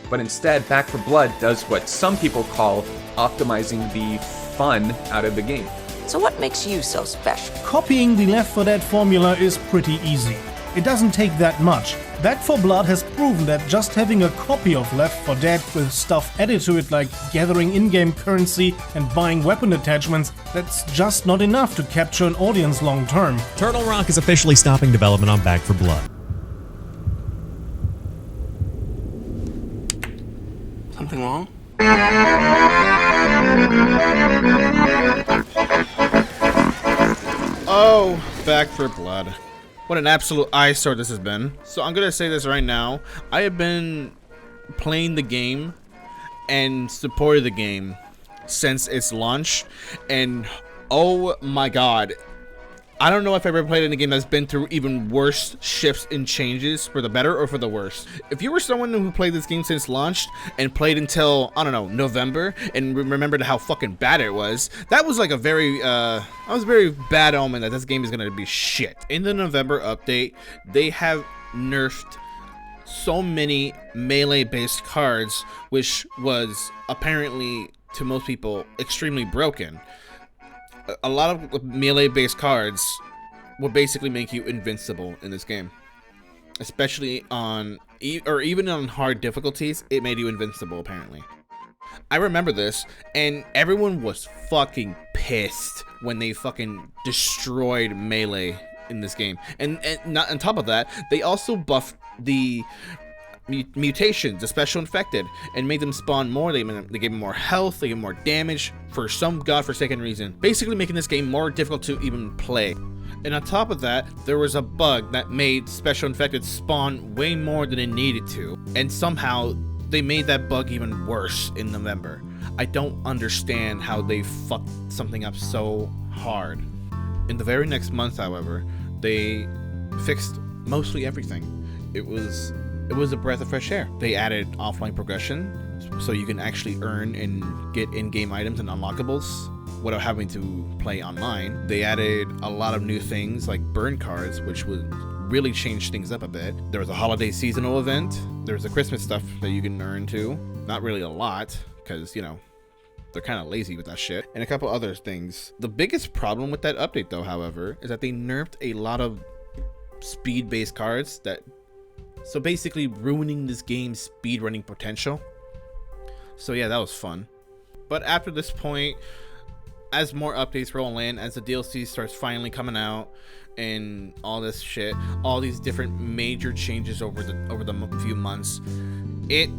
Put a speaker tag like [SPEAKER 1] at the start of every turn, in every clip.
[SPEAKER 1] but instead Back 4 Blood does what some people call optimizing the fun out of the game.
[SPEAKER 2] So what makes you so special?
[SPEAKER 3] Copying the Left 4 Dead formula is pretty easy. It doesn't take that much. Back 4 Blood has proven that just having a copy of Left 4 Dead with stuff added to it like gathering in-game currency and buying weapon attachments, that's just not enough to capture an audience long term.
[SPEAKER 4] Turtle Rock is officially stopping development on Back 4 Blood.
[SPEAKER 2] Something wrong?
[SPEAKER 5] Oh, Back 4 Blood. What an absolute eyesore this has been. So I'm gonna say this right now. I have been playing the game and supported the game since its launch, and oh my god, I don't know if I've ever played in a game that's been through even worse shifts and changes for the better or for the worse. If you were someone who played this game since launched and played until, I don't know, November and remembered how fucking bad it was, that was like a very bad omen that this game is gonna be shit. In the November update, they have nerfed so many melee-based cards, which was apparently, to most people, extremely broken. A lot of melee-based cards will basically make you invincible in this game, especially on, or even on hard difficulties. It made you invincible apparently. I remember this, and everyone was fucking pissed when they fucking destroyed melee in this game. And not on top of that, they also buffed the mutations, the special infected, and made them spawn more. They gave them more health, they gave them more damage for some godforsaken reason, basically making this game more difficult to even play. And on top of that, there was a bug that made special infected spawn way more than it needed to, and somehow they made that bug even worse in November. I don't understand how they fucked something up so hard. In the very next month, however, they fixed mostly everything. It was a breath of fresh air. They added offline progression, so you can actually earn and get in-game items and unlockables without having to play online. They added a lot of new things like burn cards, which would really change things up a bit. There was a holiday seasonal event. There was the Christmas stuff that you can earn too. Not really a lot, because, you know, they're kind of lazy with that shit. And a couple other things. The biggest problem with that update, though, however, is that they nerfed a lot of speed-based cards so basically ruining this game's speedrunning potential. So yeah, that was fun. But after this point, as more updates roll in, as the DLC starts finally coming out, and all this shit, all these different major changes over the few months, it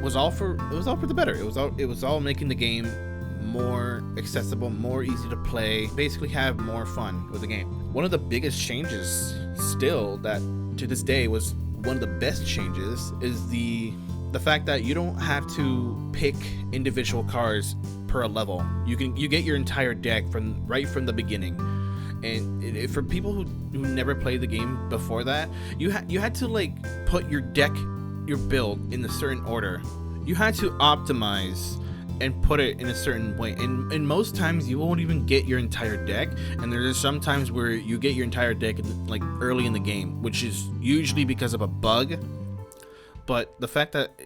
[SPEAKER 5] was all for the better. It was all making the game more accessible, more easy to play, basically have more fun with the game. One of the biggest changes still, that to this day was one of the best changes, is the fact that you don't have to pick individual cards per level. You get your entire deck right from the beginning. And for people who never played the game before that, you had to like put your deck, your build in a certain order. You had to optimize and put it in a certain way, and most times you won't even get your entire deck, and there's some times where you get your entire deck like early in the game, which is usually because of a bug. But the fact that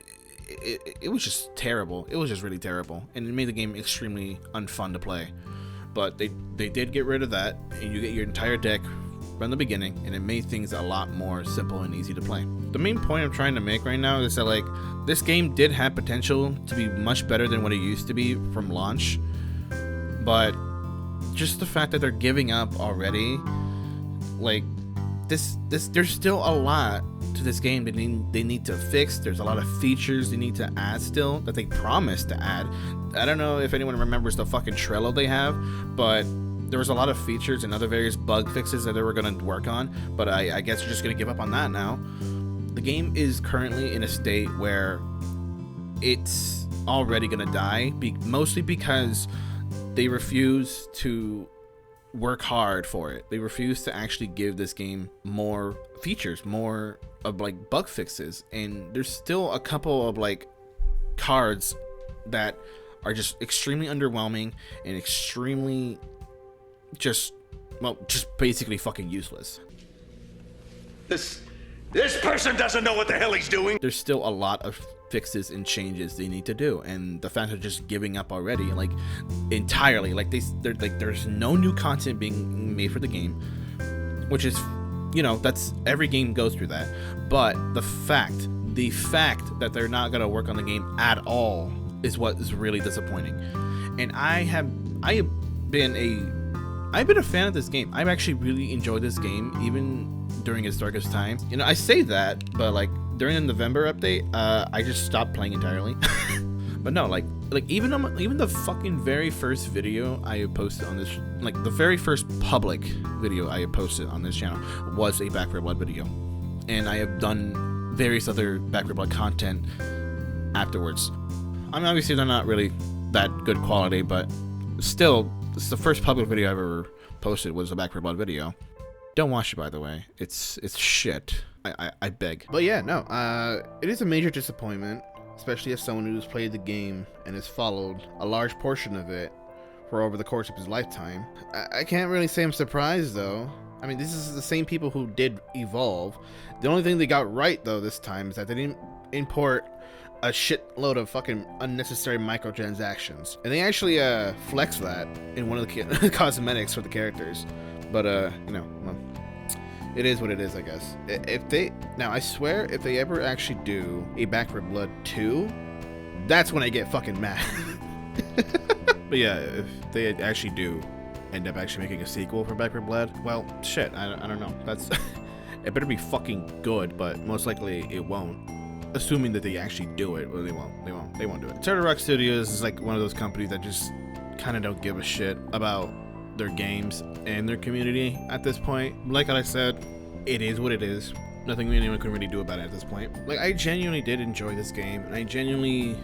[SPEAKER 5] it was just terrible, it was just really terrible, and it made the game extremely unfun to play. But they did get rid of that, and you get your entire deck from the beginning, and it made things a lot more simple and easy to play. The main point I'm trying to make right now is that, like, this game did have potential to be much better than what it used to be from launch, but just the fact that they're giving up already, like, there's still a lot to this game that they need to fix. There's a lot of features they need to add still that they promised to add. I don't know if anyone remembers the fucking Trello they have, but there was a lot of features and other various bug fixes that they were going to work on, but I guess they're just going to give up on that now. The game is currently in a state where it's already going to die, mostly because they refuse to work hard for it. They refuse to actually give this game more features, more of like bug fixes, and there's still a couple of like cards that are just extremely underwhelming and extremely just basically fucking useless.
[SPEAKER 6] This person doesn't know what the hell he's doing.
[SPEAKER 5] There's still a lot of fixes and changes they need to do, and the fans are just giving up already, like entirely. Like there's no new content being made for the game, which is, you know, that's every game goes through that. But the fact that they're not gonna work on the game at all is what is really disappointing. And I've been a fan of this game. I've actually really enjoyed this game, even during its darkest time. You know, I say that, but like during the November update, I just stopped playing entirely. But no, like even the fucking very first video I had posted on this, like the very first public video I had posted on this channel was a Back 4 Blood video, and I have done various other Back 4 Blood content afterwards. I mean, obviously they're not really that good quality, but still, this is the first public video I ever posted was a Back 4 Blood video. Don't watch it, by the way. It's shit. I beg. But yeah, no, it is a major disappointment, especially as someone who's played the game and has followed a large portion of it for over the course of his lifetime. I can't really say I'm surprised, though. I mean, this is the same people who did Evolve. The only thing they got right, though, this time is that they didn't import a shitload of fucking unnecessary microtransactions. And they actually flex that in one of the cosmetics for the characters. But, you know, well, it is what it is, I guess. Now, I swear, if they ever actually do a Back 4 Blood 2, that's when I get fucking mad. But yeah, if they actually do end up actually making a sequel for Back 4 Blood, well, shit, I don't know. That's it better be fucking good, but most likely it won't. Assuming that they actually do it, well, they won't do it. Turtle Rock Studios is like one of those companies that just kind of don't give a shit about their games and their community at this point. Like I said, it is what it is. Nothing anyone can really do about it at this point. Like, I genuinely did enjoy this game, and I genuinely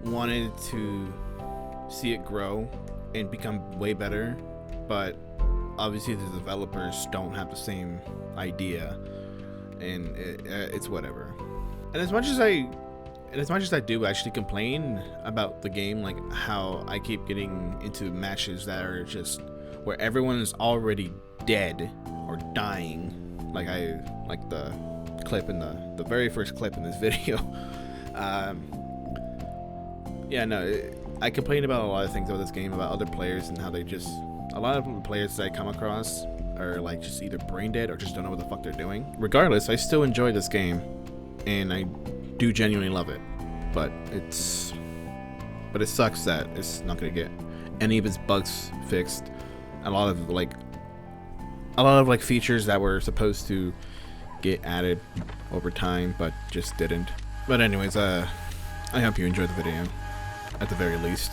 [SPEAKER 5] wanted to see it grow and become way better, but obviously the developers don't have the same idea, and it's whatever. And as much as I do actually complain about the game, like how I keep getting into matches that are just where everyone is already dead or dying, like the clip in the very first clip in this video. Yeah, no, I complain about a lot of things about this game, about other players and how they just, a lot of the players that I come across are like just either brain dead or just don't know what the fuck they're doing. Regardless, I still enjoy this game, and I do genuinely love it, but it sucks that it's not gonna get any of its bugs fixed. A lot of like features that were supposed to get added over time, but just didn't. But anyways, I hope you enjoyed the video, at the very least.